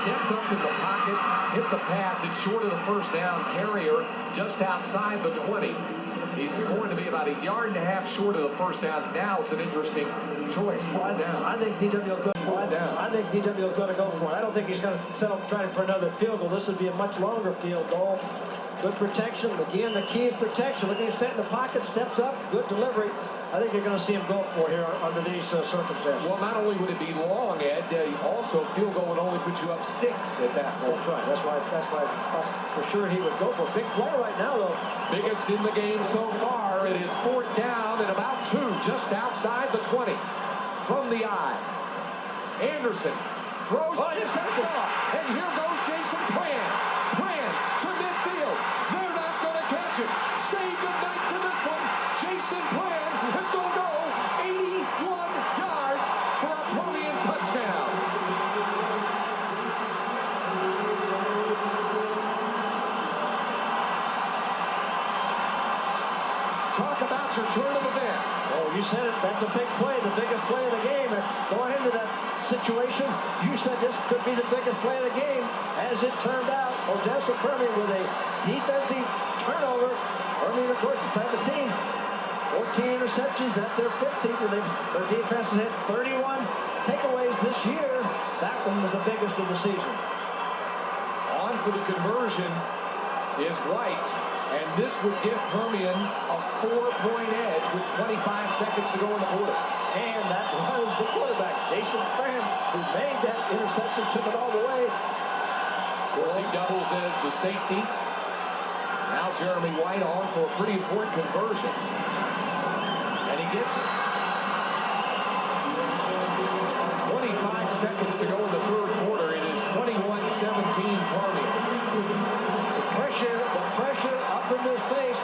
Stepped up in the pocket, hit the pass. It's short of the first down. Carrier just outside the 20. He's going to be about 1.5 yards short of the first down. Now it's an interesting choice. I think DW will go for it. I think DW will go for it. I don't think he's going to settle trying for another field goal. This would be a much longer field goal. Good protection. Again, the key is protection. Look at him set in the pocket, steps up, good delivery. I think you're going to see him go for here under these circumstances. Well, not only would it be long, Ed, also field goal would only put you up 6 at that point. That's right. That's why for sure he would go for a big play right now, though. Biggest in the game so far. It is 4th down and about 2, just outside the 20. From the eye. Anderson throws his head off, and here goes Jason Plan. Plan to midfield. They're not going to catch it. Say goodnight to this one. Jason Plan has gone talk about your turn of events. Oh, you said it. That's a big play, the biggest play of the game. And going into that situation, you said this could be the biggest play of the game. As it turned out, Odessa Permian with a defensive turnover. Permian, of course, the type of team. 14 interceptions at their 15th, and their defense has hit 31 takeaways this year. That one was the biggest of the season. On for the conversion is White, and this would give Permian a 4-point edge with 25 seconds to go in the quarter. And that was the quarterback, Jason Graham, who made that interception, took it all the way. Of course, he doubles as the safety. Now Jeremy White on for a pretty important conversion. And he gets it. 25 seconds to go in the third quarter. It is 21-17 Permian. The pressure up in his face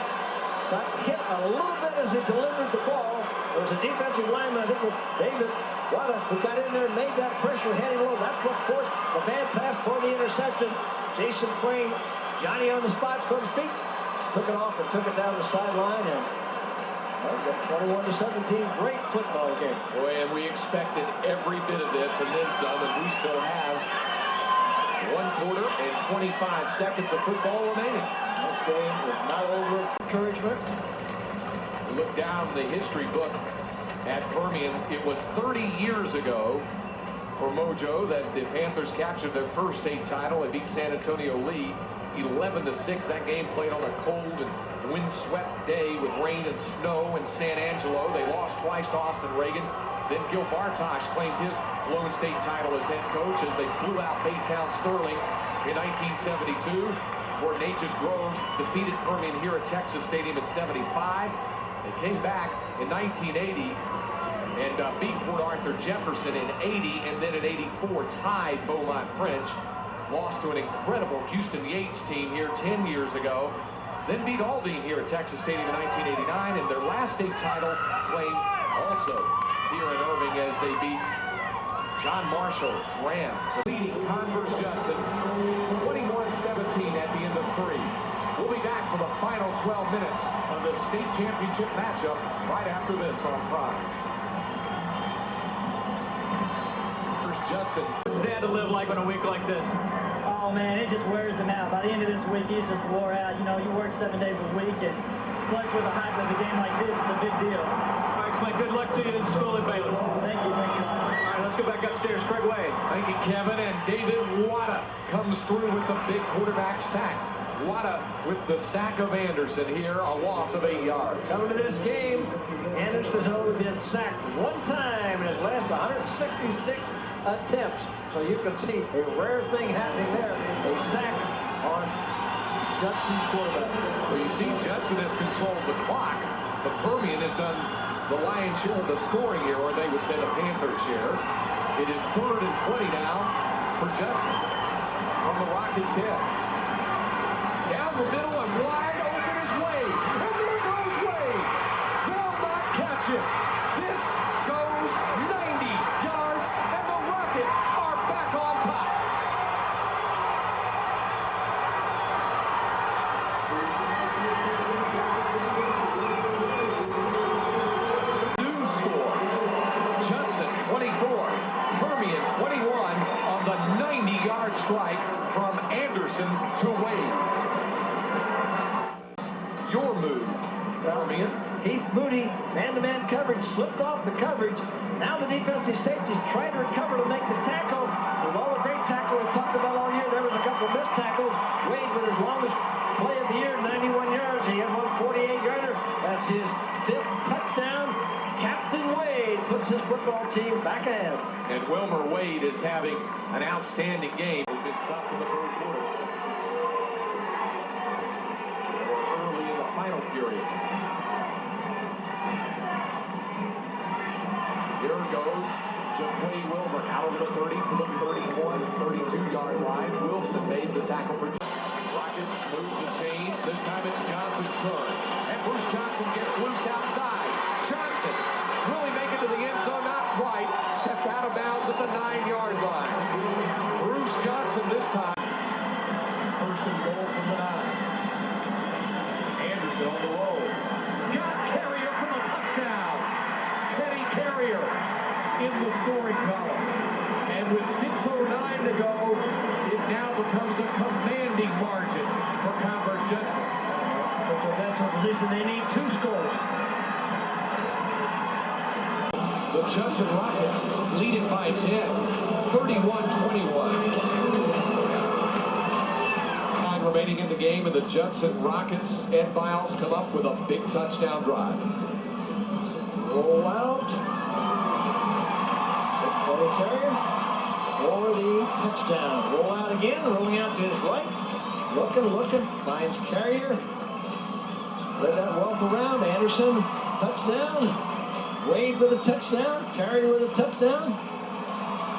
got hit a little bit as he delivered the ball. There was a defensive lineman, I think it was David Wada, who got in there and made that pressure heading low. That's what forced the bad pass for the interception. Jason Crane, Johnny on the spot, so to speak, took it off and took it down the sideline, and 21-17, great football game. Boy, and we expected every bit of this and then some, and we still have 1 quarter and 25 seconds of football remaining. This game is not over encouragement. Look down the history book at Permian. It was 30 years ago for Mojo that the Panthers captured their first state title. They beat San Antonio Lee 11-6. That game played on a cold and windswept day with rain and snow in San Angelo. They lost twice to Austin Reagan. Then Gil Bartosh claimed his lone state title as head coach as they blew out Baytown Sterling in 1972. Where Natchez Groves defeated Permian here at Texas Stadium in 75. They came back in 1980 and beat Port Arthur Jefferson in 80, and then in 84 tied Beaumont French. Lost to an incredible Houston Yates team here 10 years ago. Then beat Aldine here at Texas Stadium in 1989, and their last state title claimed also here in Irving as they beat John Marshall's Rams. Leading Converse Judson 21-17 at the end of 3. We'll be back for the final 12 minutes of the state championship matchup right after this on Prime. Converse Judson. What's Dad to live like on a week like this? Oh man, it just wears him out. By the end of this week, he's just wore out. You know, you work 7 days a week, and plus with the hype of a game like this, it's a big deal. All right, Clay, good luck to you in school at Baylor. Thank you. Thank you. All right, let's go back upstairs. Craig Wade. Thank you, Kevin. And David Wada comes through with the big quarterback sack. Wada with the sack of Anderson here, a loss of 8 yards. Coming to this game, Anderson has only been sacked 1 time in his last 166 attempts. So you can see a rare thing happening there, a sack on Judson's quarterback. Well, you see Judson has controlled the clock, but Permian has done the lion's share of the scoring here, or they would say the Panthers' share. It is 3rd and 20 now for Judson from the Rocket 10. Down the middle and wide open is Wade. And there goes Wade. Will not catch it. This goes 90 yards, and the Rockets are back on top. New score. Judson 24, Permian 21 on the 90-yard strike from Anderson to Wade. Your move, Permian. Heath Moody, man-to-man coverage, slipped off the coverage. Now the defensive safeties trying to recover to make the tackle. With all the great tackle we've talked about all year, there was a couple of missed tackles. Wade with his longest play of the year, 91 yards. He had one 48-yarder. That's his 5th touchdown. Captain Wade puts his football team back ahead. And Wilmer Wade is having an outstanding game. It's been tough in the 3rd quarter. Early in the final period. Here goes JaQuay Wilburn out over the 30 for the 31, 32-yard line. Wilson made the tackle for Rockets move the chains. This time it's Johnson's turn. And Bruce Johnson gets loose outside. Johnson, will he make it to the end zone? Not quite. Stepped out of bounds at the 9-yard line. Bruce Johnson this time. 1st and goal from the 9. Anderson on the roll. Got also a position they need 2 scores. The Judson Rockets lead it by 10, 31-21. Remaining in the game, and the Judson Rockets, Ed Biles, come up with a big touchdown drive. Roll out. Carrier for the touchdown. Roll out again, rolling out to his right. Looking, finds Carrier. Spread that wealth around. Anderson, touchdown. Wade with a touchdown. Carrier with a touchdown.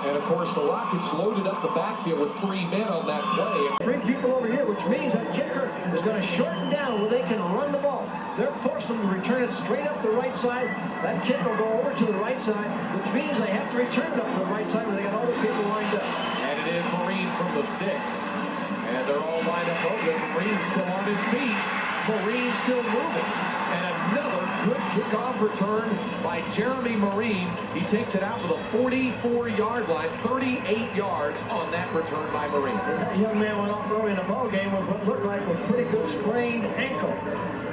And, of course, the Rockets loaded up the backfield with 3 men on that play. 3 people over here, which means that kicker is going to shorten down where they can run the ball. They're forcing them to return it straight up the right side. That kick will go over to the right side, which means they have to return it up to the right side where they got all the people lined up. And it is Marine from the 6. And they're all lined up over there. Marine's still on his feet. Marine's still moving. And another good kickoff return by Jeremy Marine. He takes it out to the 44-yard line, 38 yards on that return by Marine. That young man went off early in the ball game with what looked like a pretty good sprained ankle.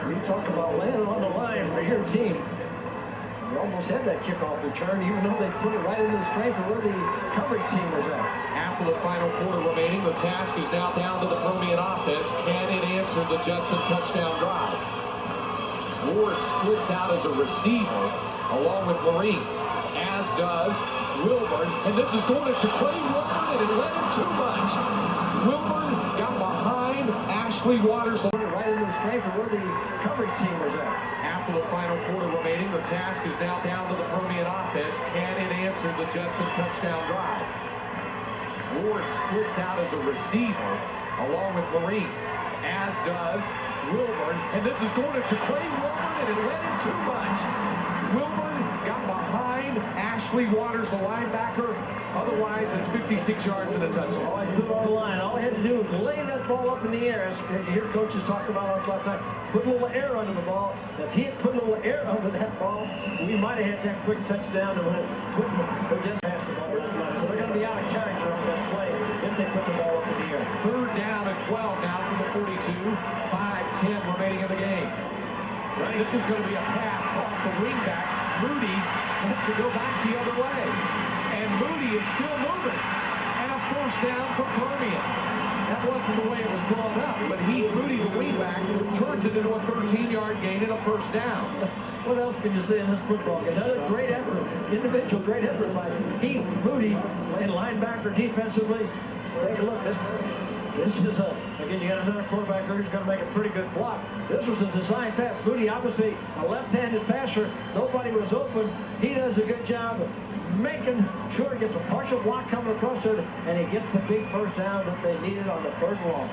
You talk about landing on the line for your team. You almost had that kickoff return, even though they put it right into the strength of where the coverage team was at. After the final quarter remaining, the task is now down to the Permian offense. Can it answer the Judson touchdown drive? Ward splits out as a receiver along with Marine, as does Wilburn. And this is going to JaQuay Wilburn, and it led him too much. Wilburn got behind Ashley Waters. Right into the strength of where the coverage team was at. After the final quarter remaining, the task is now down to the Permian offense. Can it answer the Judson touchdown drive? Ward splits out as a receiver along with Marine, as does Wilburn. And this is going to JaQuay Wilburn, and it led him too much. Wilburn got behind Ashley Waters, the linebacker. Otherwise, it's 56 yards and a touchdown. Oh, I put it on the line. All I had to do was lay that ball up in the air. As you hear coaches talk about it all the time. Put a little air under the ball. If he had put a little air under that ball, we might have had that quick touchdown and just passed the ball. So they're going to be out of character on that play if they put the ball up in the air. 3rd down and 12 now from the 42. 5:10 remaining in the game. Right, this is going to be a pass off the wingback. Moody has to go back the other way. And Moody is still moving. And a 1st down for Permian. That wasn't the way it was drawn up, but Moody, the wingback, turns it into a 13-yard gain and a 1st down. What else can you say in this football game? Another great effort, individual great effort by Moody, playing linebacker defensively. Take a look. This is again, you got another quarterback who's going to make a pretty good block. This was a design pass. Moody, obviously a left-handed passer. Nobody was open. He does a good job of making sure he gets a partial block coming across there, and he gets the big 1st down that they needed on the 3rd and long.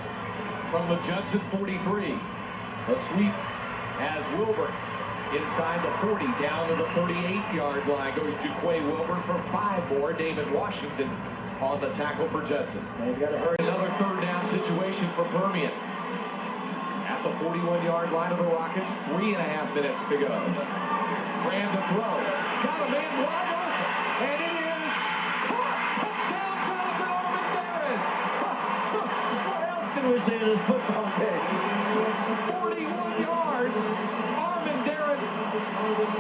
From the Judson 43, a sweep as Wilburn inside the 40, down to the 38-yard line goes JaQuay Wilburn for 5 more. David Washington on the tackle for Judson. They've got to hurry. Another 3rd down situation for Permian. At the 41-yard line of the Rockets, 3.5 minutes to go. Ran to throw. Got a man wide open. And it is caught. Touchdown, Jonathan Armendaris. What else can we say in this football game? 41 yards. Armendaris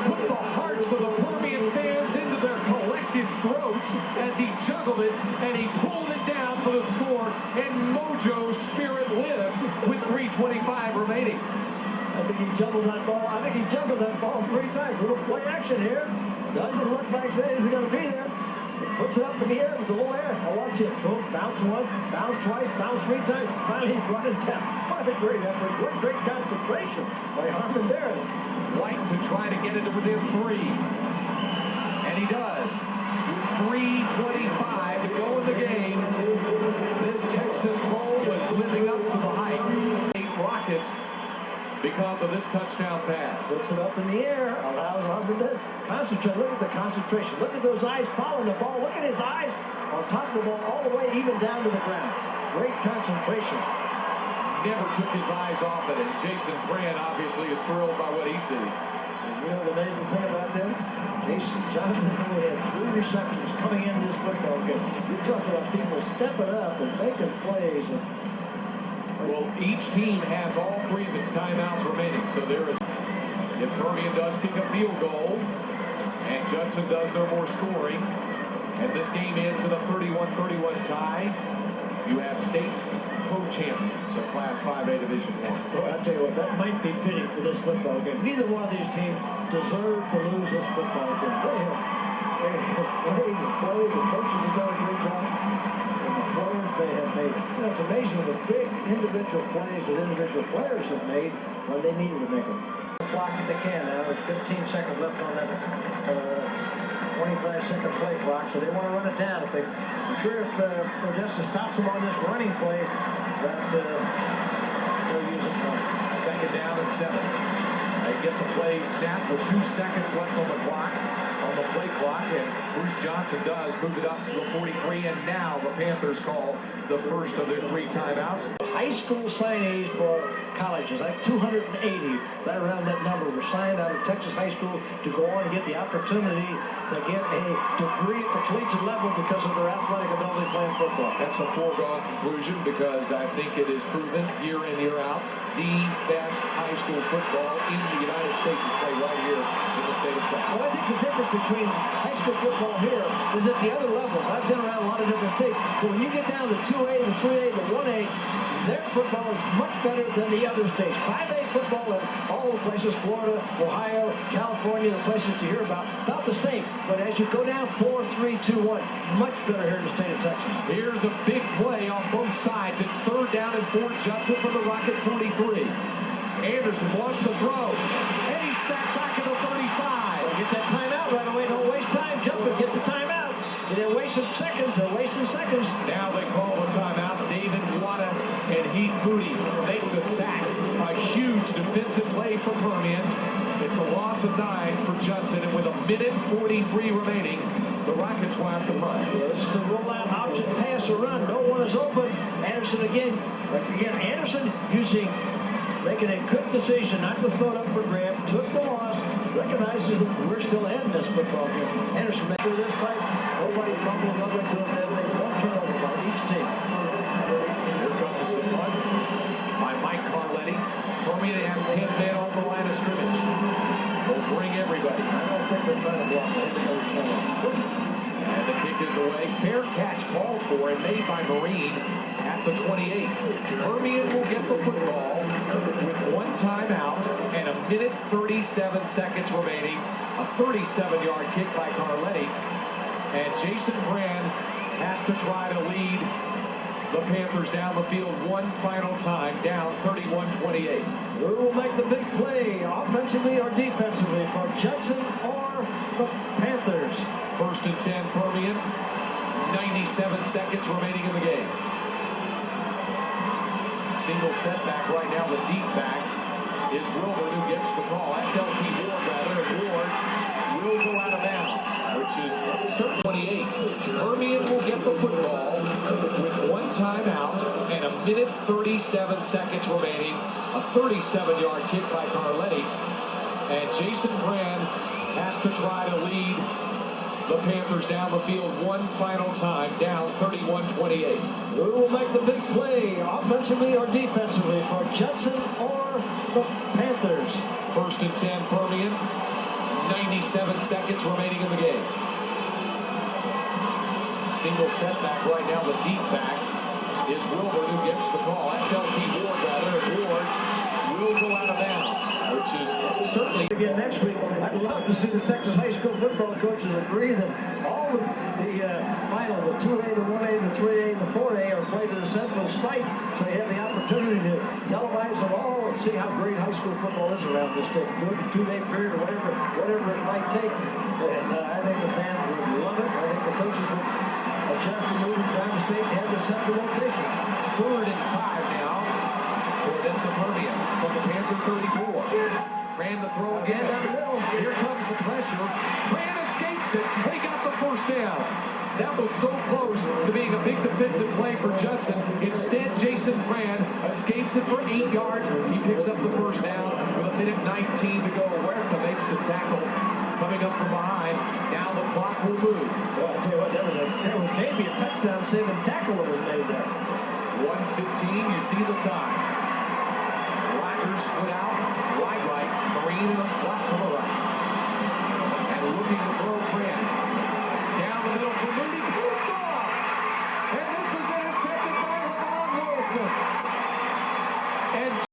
put the hearts of the Permian fans into their collective throats as he juggled it, and he pulled it down for the score, and Mojo's spirit lives with 3:25 remaining. I think he juggled that ball 3 times. Little play action here. Doesn't look like he's going to be there. He puts it up in the air with a little air. I watch it. Boom, bounce once, bounce twice, bounce 3 times. Finally, he's running down. What a great effort. What great concentration by Armendaris. White to try to get it to within 3. And he does. With 3:25 to go in the game, this Texas Bowl was living up to the hype. 8 Rockets because of this touchdown pass. Puts it up in the air, allows Armendaris to concentrate. Look at the concentration. Look at those eyes following the ball. Look at his eyes on top of the ball all the way even down to the ground. Great concentration. Never took his eyes off it, and Jason Brand obviously is thrilled by what he sees. And you know the amazing thing about them? Jonathan Moody had 3 receptions coming into this football game. You talk about people stepping up and making plays. And Well, each team has all three of its timeouts remaining, so there is, if Permian does kick a field goal and Judson does no more scoring, and this game ends in a 31-31 tie, you have state co-champions of Class 5A Division I. Well, I'll tell you what, that might be fitting for this football game. Neither one of these teams deserve to lose this football game. They have played, the coaches have done a great job, and the players they have made. You know, it's amazing the big individual plays that individual players have made when they needed to make them. Clock if they can now, with 15 seconds left on that 25-second play clock, so they want to run it down. I'm sure if Odessa stops them on this running play, that they'll use it for 2nd down and 7. They get the play snapped with 2 seconds left on the clock, on the play clock, and Bruce Johnson does move it up to the 43, and now the Panthers call the first of their 3 timeouts. high school signees for colleges, like 280, right around that number, were signed out of Texas high school to go on and get the opportunity to get a degree at the collegiate level because of their athletic ability playing football. That's a foregone conclusion because I think it is proven year in, year out, the best high school football in the United States is played right here in the state of Texas. Well, I think the difference between high school football here is at the other levels. I've been around a lot of different states, but when you get down to 2A, the 3A, the 1A, their football is much better than the other states. 5A football in all the places, Florida, Ohio, California, the places you hear about the same. But as you go down 4, 3, 2, 1, much better here in the state of Texas. Here's a big play on both sides. It's 3rd down and 4. Judson from the Rocket 43. Anderson wants to throw, and he's sacked back at the 35. Well, get that timeout right away. Don't waste time. Jump and get the timeout. They're wasting seconds. They're wasting seconds. Now they call the timeout. David Wada and Heath Moody make the sack. A huge defensive play for Permian. It's a loss of 9 for Judson, and with 1:43 remaining, the Rockets will have to run. Yeah, this is a rollout option pass or run. No one is open. Anderson again. Anderson making a quick decision not to throw it up for grab. Took the loss. Recognizes that we're still ahead in this football game. Anderson made sure this time nobody fumbled, nobody doing anything. One turnover by each team. Here comes the punt by Mike Carletti. Permian has 10 men on the line of scrimmage. They'll bring everybody. I don't think they're trying to block. I think they're trying. And the kick is away. Fair catch called for and made by Marine at the 28. Permian will get the football with 1 timeout and 1:37 remaining. A 37-yard kick by Carletti. And Jason Brand has to try to lead the Panthers down the field one final time, down 31-28. Who will make the big play, offensively or defensively, for Judson or the Panthers? 1st and 10, Permian. 97 seconds remaining in the game. Single setback right now. The deep back is Wilmer who gets the call. That's L.C. Ward, rather, and Ward will go out of bounds, which is certainly 28. Permian will get the football with 1 timeout and 1:37 remaining. A 37-yard kick by Carletti. And Jason Brand has to try to lead the Panthers down the field one final time, down 31-28. Who will make the big play, offensively or defensively, for Judson or the Panthers? 1st and 10, Permian. 97 seconds remaining in the game. Single setback right now. The deep back is Wilmer who gets the call. That's L.C. Ward, rather, and Ward will go out of bounds, which is certainly... Again next week, I'd love to see the Texas high school football coaches agree that all of the final, the 2A, the 1A, the 3A, the 4A are played at a central site, so they have the opportunity to televise them all and see how great high school football is around this state. Do it in a 2-day period or whatever it might take. And I think the fans would love it. I think the coaches would adjust to moving around the state and have the central locations. 3rd and 5 now for Odessa Permian from the Panther 34. Ran the throw again down the middle. Here comes the pressure. Brand escapes it. They got the 1st down. That was so close to being a big defensive play for Judson. Instead, Jason Brand escapes it for 8 yards. He picks up the 1st down with 1:19 to go. Huerta makes the tackle. Coming up from behind. Now the clock will move. Well, I tell you what, there was maybe a touchdown saving tackle that was made there. 1:15, you see the time. Rogers split out, wide right, Marine in a slot to the right. And looking to throw Grant. Down the middle for Moody, picked off! And this is intercepted by Wilson. And